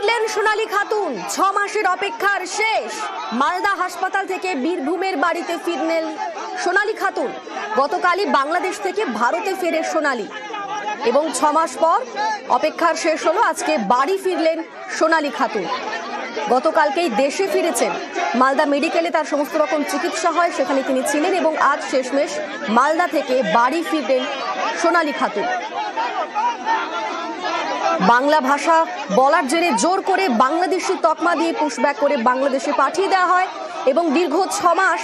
ফিরলেন সোনালী খাতুন। 6 মাসের অপেক্ষার শেষ। মালদা হাসপাতাল থেকে বীরভূমের বাড়িতে ফিরলেন সোনালী খাতুন। গতকালই বাংলাদেশ থেকে ভারতে ফেরে সোনালী এবং 6 মাস পর অপেক্ষার শেষ হলো। আজকে বাড়ি ফিরলেন সোনালী খাতুন। গতকালকেই দেশে ফিরেছেন। মালদা মেডিকেলে তার সমস্ত রকম চিকিৎসা হয়, সেখানে তিনি ছিলেন এবং আজ শেষমেশ মালদা থেকে বাড়ি ফিরলেন সোনালী খাতুন। বাংলা ভাষা বলার জেরে জোর করে বাংলাদেশি তকমা দিয়ে পুশব্যাক করে বাংলাদেশে পাঠিয়ে দেওয়া হয় এবং দীর্ঘ 6 মাস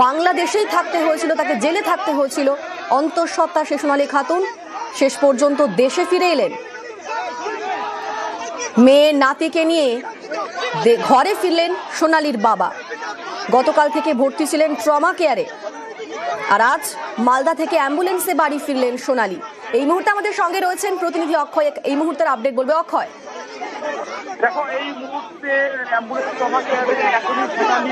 বাংলাদেশেই থাকতে হয়েছিল, তাকে জেলে থাকতে হয়েছিল। অন্তঃসত্ত্বা সে সোনালী খাতুন শেষ পর্যন্ত দেশে ফিরে এলেন। মেয়ে নাতিকে নিয়ে ঘরে ফিরলেন সোনালীর বাবা। গতকাল থেকে ভর্তি ছিলেন ট্রমা কেয়ারে, আর আজ মালদা থেকে অ্যাম্বুলেন্সে বাড়ি ফিরলেন সোনালী। এই মুহূর্তে আমাদের সঙ্গে রয়েছেন প্রতিনিধি অক্ষয়। এই মুহূর্তের আপডেট বলবে অক্ষয়। দেখো, এই মুহূর্তে অ্যাম্বুলেন্স ট্রমা কেয়ারে এখনই সোনালী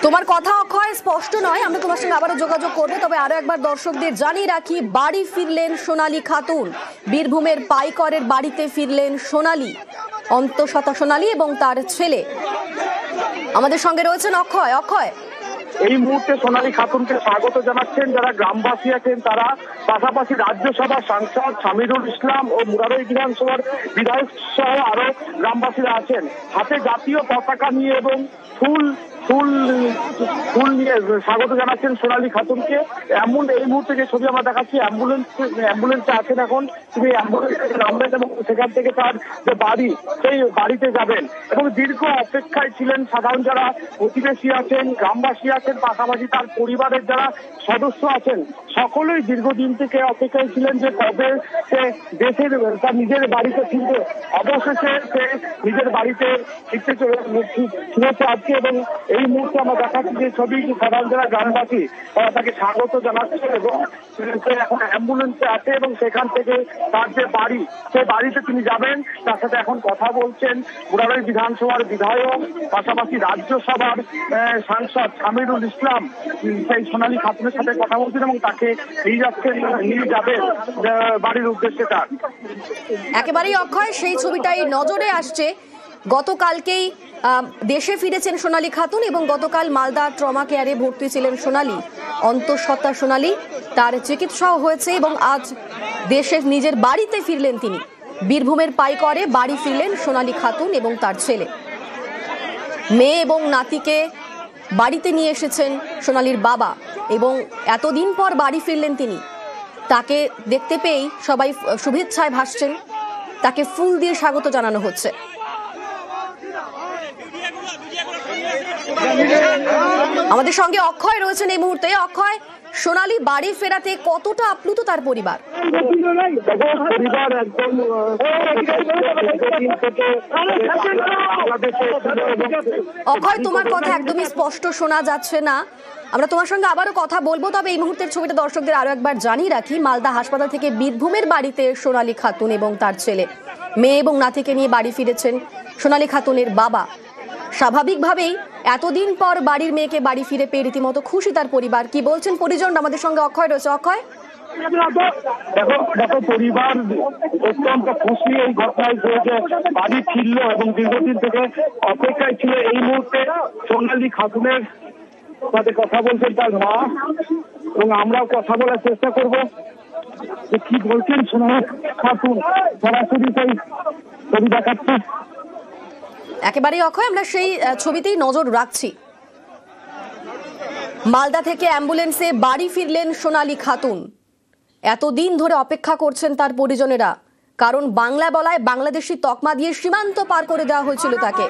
তোমার কথা অক্ষয় স্পষ্ট নয়, আমরা তোমার সঙ্গে আবারও যোগাযোগ করবো। তবে আরো একবার দর্শকদের জানিয়ে রাখি, বাড়ি ফিরলেন সোনালী খাতুন। বীরভূমের পাইকরের বাড়িতে ফিরলেন সোনালী, অন্তঃসত্ত্বা সোনালী এবং তার ছেলে। আমাদের সঙ্গে রয়েছেন অক্ষয়। অক্ষয়, এই মুহূর্তে সোনালী খাতুনকে স্বাগত জানাচ্ছেন যারা গ্রামবাসী আছেন, তারা পাশাপাশি রাজ্যসভার সাংসদ শামিরুল ইসলাম ও মুরারই বিধানসভার বিধায়ক সহ আরো গ্রামবাসীরা আছেন। হাতে জাতীয় পতাকা নিয়ে এবং ফুল নিয়ে স্বাগত জানাচ্ছেন সোনালী খাতুনকে। এমন এই মুহূর্তে যে ছবি আমরা দেখাচ্ছি, অ্যাম্বুলেন্সে আছেন এখন। তিনি অ্যাম্বুলেন্সে নামবেন এবং সেখান থেকে তার যে বাড়ি, সেই বাড়িতে যাবেন এবং দীর্ঘ অপেক্ষায় ছিলেন সাধারণ যারা প্রতিবেশী আছেন, গ্রামবাসী আছেন, পাশাপাশি তার পরিবারের যারা সদস্য আছেন, সকলেই দীর্ঘদিন থেকে অপেক্ষায় ছিলেন যে কবে সে দেশের তার নিজের বাড়িতে ফিরবে। অবশেষে সে নিজের বাড়িতে ফিরতে চলেছে আজকে এবং এই মুহূর্তে আমরা দেখাচ্ছি যে ছবি, সাধারণ যারা গ্রামবাসী তারা তাকে স্বাগত জানাচ্ছে এবং সে এখন অ্যাম্বুলেন্সে আছে এবং সেখান থেকে তার যে বাড়ি, সেই বাড়িতে তিনি যাবেন। তার সাথে এখন কথা বলছেন মুরারই বিধানসভার বিধায়ক, পাশাপাশি রাজ্যসভার সাংসদ শামিরুল ইসলাম। সেই সোনালী খাতুনের সাথে কথা বলছেন এবং তাকে নিয়ে যাবেন বাড়ির উদ্দেশ্যে। তার একেবারেই অক্ষয়, সেই ছবিটাই নজরে আসছে। গতকালকেই দেশে ফিরেছেন সোনালী খাতুন এবং গতকাল মালদা ট্রমা কেয়ারে ভর্তি ছিলেন সোনালী, অন্তঃসত্ত্বা সোনালী। তার চিকিৎসাও হয়েছে এবং আজ দেশে নিজের বাড়িতে ফিরলেন তিনি। বীরভূমের পাইকরে বাড়ি ফিরলেন সোনালী খাতুন এবং তার ছেলে। মেয়ে এবং নাতিকে বাড়িতে নিয়ে এসেছেন সোনালীর বাবা এবং এতদিন পর বাড়ি ফিরলেন তিনি। তাকে দেখতে পেয়েই সবাই শুভেচ্ছায় ভাসছেন, তাকে ফুল দিয়ে স্বাগত জানানো হচ্ছে। আমাদের সঙ্গে অক্ষয় রয়েছেন এই মুহূর্তে। অক্ষয়, সোনালী বাড়ি ফেরাতে কতটা আপ্লুত তার পরিবার? অক্ষয়, তোমার কথা একদমই স্পষ্ট শোনা যাচ্ছে না। আমরা তোমার সঙ্গে আবারও কথা বলবো, তবে এই মুহূর্তের ছবিটা দর্শকদের আরো একবার জানিয়ে রাখি। মালদা হাসপাতাল থেকে বীরভূমের বাড়িতে সোনালী খাতুন এবং তার ছেলে, মেয়ে এবং নাতিকে নিয়ে বাড়ি ফিরেছেন সোনালী খাতুনের বাবা। স্বাভাবিকভাবেই এতদিন পর বাড়ির মেয়েকে বাড়ি ফিরে পেয়ে রীতিমতো খুশি তার পরিবার। কি বলছেন পরিজন? আমাদের সঙ্গে অক্ষয় রয়েছে। অক্ষয়, দেখো, পরিবার অত্যন্ত খুশি এই ঘটনায় যে বাড়ি ফিরলো এবং দীর্ঘদিন থেকে অপেক্ষায় ছিল। এই মুহূর্তে সোনালী খাতুনের সাথে কথা বলছেন তার মা এবং আমরাও কথা বলার চেষ্টা করব যে কি বলছেন সোনালী খাতুন। সরাসরি সেই ছবি দেখাচ্ছে। একেবারেই অক্ষয়, আমরা সেই ছবিতেই নজর রাখছি। মালদা থেকে অ্যাম্বুলেন্সে বাড়ি ফিরলেন সোনালী খাতুন। এতদিন ধরে অপেক্ষা করছেন তার পরিজনেরা, কারণ বাংলা বলায় বাংলাদেশি তকমা দিয়ে সীমান্ত পার করে দেওয়া হয়েছিল তাকে।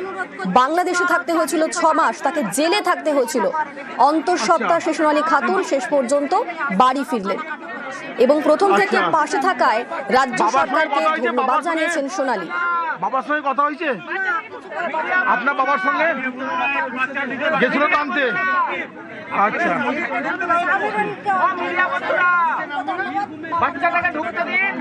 বাংলাদেশে থাকতে হয়েছিল 6 মাস, তাকে জেলে থাকতে হয়েছিল। অন্তঃসত্ত্বা সে সোনালী খাতুন শেষ পর্যন্ত বাড়ি ফিরলেন এবং প্রথম থেকে পাশে থাকায় রাজ্য সরকারকে ধন্যবাদ জানিয়েছেন সোনালী। বাবার সঙ্গে কথা হয়েছে? আপনার বাবার সঙ্গে গেছিল টানতে? আচ্ছা, বাচ্চাটাকে ঢুকতে দিন।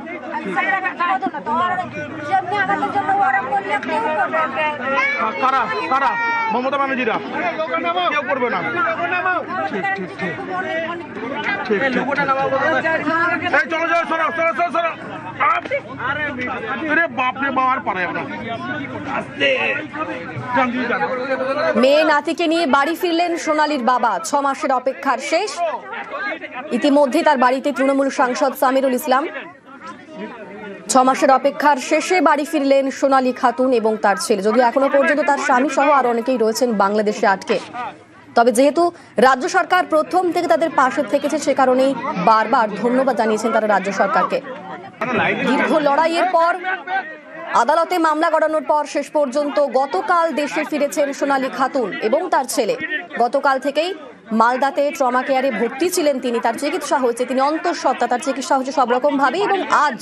কারা কারা মমতা ব্যানার্জিরা কেউ করবে না। ঠিক ঠিক ঠিক ঠিক এই চলো চলো সরো সরো সরো সরো। আরে বাপরে বাবার পারে আমরা মেয়ে নাতিকে নিয়ে বাড়ি ফিরলেন সোনালীর বাবা। 6 মাসের অপেক্ষার শেষ। ইতিমধ্যে তার বাড়িতে তৃণমূল সাংসদ সামিরুল ইসলাম। 6 মাসের অপেক্ষার শেষে বাড়ি ফিরলেন সোনালী খাতুন এবং তার ছেলে। যদিও এখনো পর্যন্ত তার স্বামী সহ আরো অনেকেই রয়েছেন বাংলাদেশে আটকে। তবে যেহেতু রাজ্য সরকার প্রথম থেকে তাদের পাশে থেকেছে, সে কারণেই বারবার ধন্যবাদ জানিয়েছেন তারা রাজ্য সরকারকে। দীর্ঘ লড়াইয়ের পর আদালতে মামলা গড়ানোর পর শেষ পর্যন্ত গতকাল দেশে ফিরেছেন সোনালী খাতুন এবং তার ছেলে। গতকাল থেকেই মালদাতে ট্রমা কেয়ারে ভর্তি ছিলেন তিনি। তার চিকিৎসা হয়েছে, তিনি অন্তঃসত্ত্বা, তার চিকিৎসা হচ্ছে সব রকম ভাবে। এবং আজ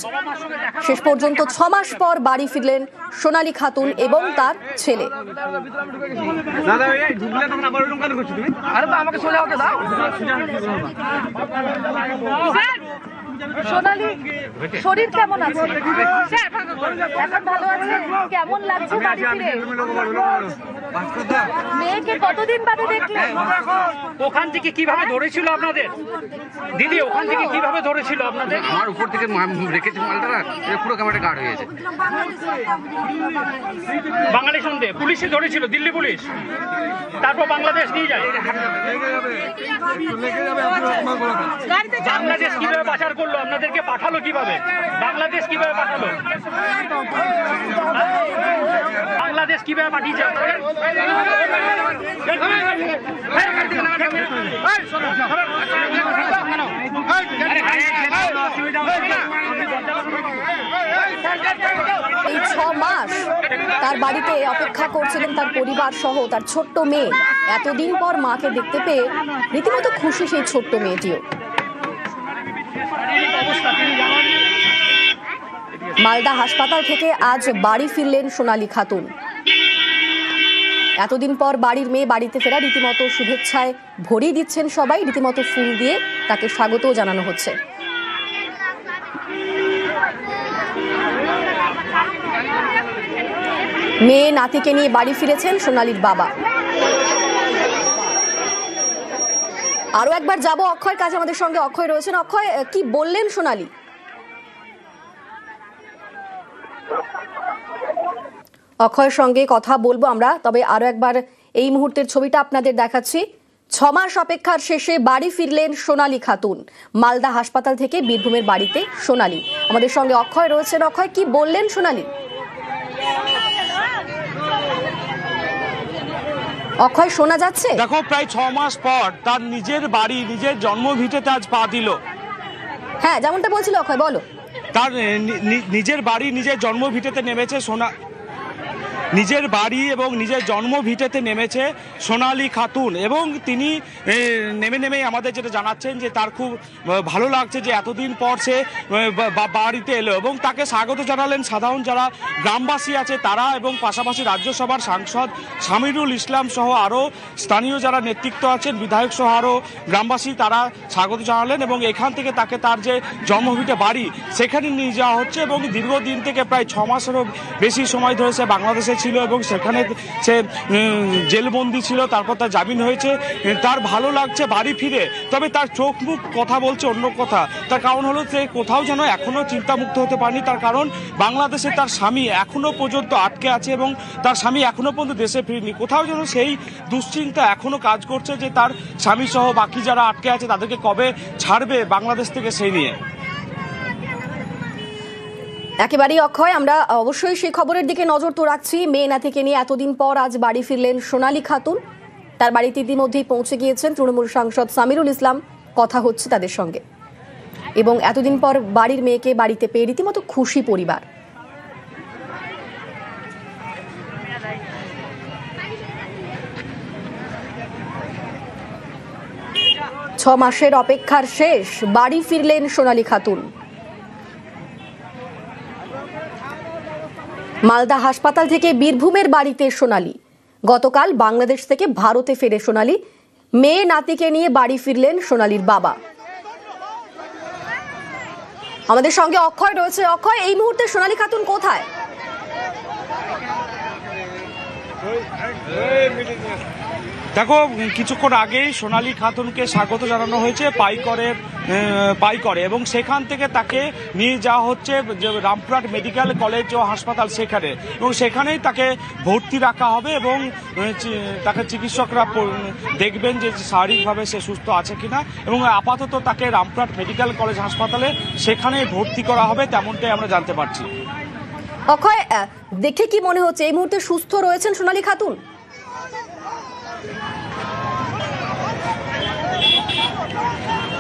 শেষ পর্যন্ত 6 মাস পর বাড়ি ফিরলেন সোনালী খাতুন এবং তার ছেলে। সোনালী শরীর কেমন আছে? এখন ভালো আছে? কেমন লাগছে বাড়ি ফিরে? মেয়েকে কতদিন বাদে দেখলেন? ওখান থেকে কিভাবে ধরেছিল আপনাদের দিদি? ওখান থেকে কিভাবে ধরেছিল আপনাদের? আমার উপর থেকে রেখেছে মালটা, পুরো ক্যামেরা গার্ড হয়ে গেছে। বাঙালি সন্দেহ পুলিশে ধরেছিল, দিল্লি পুলিশ, তারপর বাংলাদেশ নিয়ে যায়। বাংলাদেশ কিভাবে পাচার করলো? আপনাদেরকে পাঠালো কিভাবে? বাংলাদেশ কিভাবে পাঠালো? বাংলাদেশ কিভাবে পাঠিয়েছে? এই 6 মাস তার বাড়িতে অপেক্ষা করছিলেন তার পরিবার সহ তার ছোট্ট মেয়ে। এতদিন পর মাকে দেখতে পেয়ে রীতিমতো খুশি সেই ছোট্ট মেয়েটিও। মালদা হাসপাতাল থেকে আজ বাড়ি ফিরলেন সোনালী খাতুন। এতদিন পর বাড়ির মেয়ে বাড়িতে ফেরা রীতিমতো শুভেচ্ছায় ভরিয়ে দিচ্ছেন সবাই। রীতিমতো ফুল দিয়ে তাকে স্বাগতও জানানো হচ্ছে। মেয়ে নাতিকে নিয়ে বাড়ি ফিরেছেন সোনালীর বাবা। আরো একবার যাব অক্ষয় কাছে, আমাদের সঙ্গে অক্ষয় রয়েছেন। অক্ষয়, কি বললেন সোনালী? অক্ষয়ের সঙ্গে কথা বলবো আমরা, তবে আরো একবার এই মুহূর্তের ছবিটা আপনাদের দেখাচ্ছি। 6 মাস অপেক্ষার শেষে বাড়ি ফিরলেন সোনালী খাতুন। মালদা হাসপাতাল থেকে বীরভূমের বাড়িতে সোনালী। আমাদের সঙ্গে অক্ষয় রয়েছেন। অক্ষয়, কি বললেন সোনালী? অক্ষয়, শোনা যাচ্ছে? দেখো, প্রায় 6 মাস পর তার নিজের বাড়ি, নিজের জন্মভিটেতে আজ পা দিল। হ্যাঁ, যেমনটা বলছিল অক্ষয়, বলো। তার নিজের বাড়ি, নিজের জন্মভিটেতে নেমেছে নিজের বাড়ি এবং নিজের জন্মভিটেতে নেমেছে সোনালী খাতুন। এবং তিনি নেমেই আমাদের যেটা জানাচ্ছেন যে তার খুব ভালো লাগছে যে এতদিন পর সে বাড়িতে এলো। এবং তাকে স্বাগত জানালেন সাধারণ যারা গ্রামবাসী আছে তারা, এবং পাশাপাশি রাজ্যসভার সাংসদ সামিরুল ইসলাম সহ আরও স্থানীয় যারা নেতৃত্ব আছেন, বিধায়ক সহ আরও গ্রামবাসী, তারা স্বাগত জানালেন। এবং এখান থেকে তাকে তার যে জন্মভিটে বাড়ি সেখানে নিয়ে যাওয়া হচ্ছে। এবং দীর্ঘদিন থেকে প্রায় 6 মাসেরও বেশি সময় ধরে সে বাংলাদেশে ছিল এবং সেখানে সে জেলবন্দি ছিল, তারপর তার জামিন হয়েছে। তার ভালো লাগছে বাড়ি ফিরে, তবে তার চোখ মুখ কথা বলছে অন্য কথা। তার কারণ হলো সে কোথাও যেন এখনো চিন্তামুক্ত হতে পারেনি। তার কারণ বাংলাদেশে তার স্বামী এখনো পর্যন্ত আটকে আছে এবং তার স্বামী এখনো পর্যন্ত দেশে ফিরেনি। কোথাও যেন সেই দুশ্চিন্তা এখনো কাজ করছে যে তার স্বামী সহ বাকি যারা আটকে আছে তাদেরকে কবে ছাড়বে বাংলাদেশ থেকে, সেই নিয়ে। একেবারেই অক্ষয়, আমরা অবশ্যই সেই খবরের দিকে নজর তো রাখছি। মেয়ে নাতিকে নিয়ে এতদিন পর আজ বাড়ি ফিরলেন সোনালী খাতুন। তার বাড়িতে ইতিমধ্যেই পৌঁছে গিয়েছেন তৃণমূল সাংসদ সামিরুল ইসলাম। কথা হচ্ছে তাদের সঙ্গে। এবং এতদিন পর বাড়ির মেয়েকে বাড়িতে পেয়ে রীতিমতো খুশি পরিবার। ছ মাসের অপেক্ষার শেষ, বাড়ি ফিরলেন সোনালী খাতুন। মালদা হাসপাতাল থেকে বীরভূমের বাড়িতে সোনালী। গতকাল বাংলাদেশ থেকে ভারতে ফেরে সোনালী। মেয়ে নাতিকে নিয়ে বাড়ি ফিরলেন সোনালীর বাবা। আমাদের সঙ্গে অক্ষয় রয়েছে। অক্ষয়, এই মুহূর্তে সোনালী খাতুন কোথায়? দেখো, কিছুক্ষণ আগেই সোনালী খাতুনকে স্বাগত জানানো হয়েছে পাইকরে এবং সেখান থেকে তাকে নিয়ে যাওয়া হচ্ছে যে রামপুরহাট মেডিকেল কলেজ ও হাসপাতাল সেখানে, এবং সেখানেই তাকে ভর্তি রাখা হবে এবং তাকে চিকিৎসকরা দেখবেন যে শারীরিকভাবে সে সুস্থ আছে কিনা, এবং আপাতত তাকে রামপুরহাট মেডিকেল কলেজ হাসপাতালে সেখানেই ভর্তি করা হবে, তেমনটাই আমরা জানতে পারছি। অক্ষয়, দেখে কি মনে হচ্ছে এই মুহূর্তে সুস্থ রয়েছেন সোনালী খাতুন?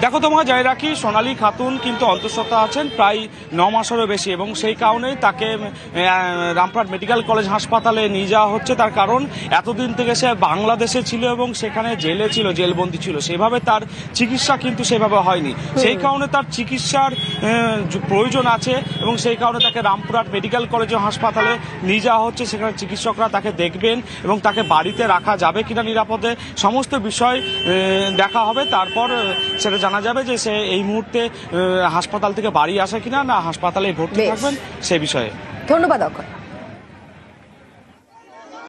দেখো, তোমাকে জানিয়ে রাখি, সোনালী খাতুন কিন্তু অন্তঃসত্ত্বা আছেন প্রায় 9 মাসেরও বেশি, এবং সেই কারণেই তাকে রামপুরহাট মেডিকেল কলেজ হাসপাতালে নিয়ে যাওয়া হচ্ছে। তার কারণ এতদিন থেকে সে বাংলাদেশে ছিল এবং সেখানে জেলে ছিল, জেলবন্দি ছিল, সেভাবে তার চিকিৎসা কিন্তু সেভাবে হয়নি। সেই কারণে তার চিকিৎসার প্রয়োজন আছে এবং সেই কারণে তাকে রামপুরহাট মেডিকেল কলেজ হাসপাতালে নিয়ে যাওয়া হচ্ছে। সেখানে চিকিৎসকরা তাকে দেখবেন এবং তাকে বাড়িতে রাখা যাবে কিনা নিরাপদে, সমস্ত বিষয় দেখা হবে। তারপর সেটা জানা যাবে যে সে এই মুহূর্তে হাসপাতাল থেকে বাড়ি আসে কিনা, না হাসপাতালে ভর্তি থাকবেন সে বিষয়ে। ধন্যবাদ অক্ষয়।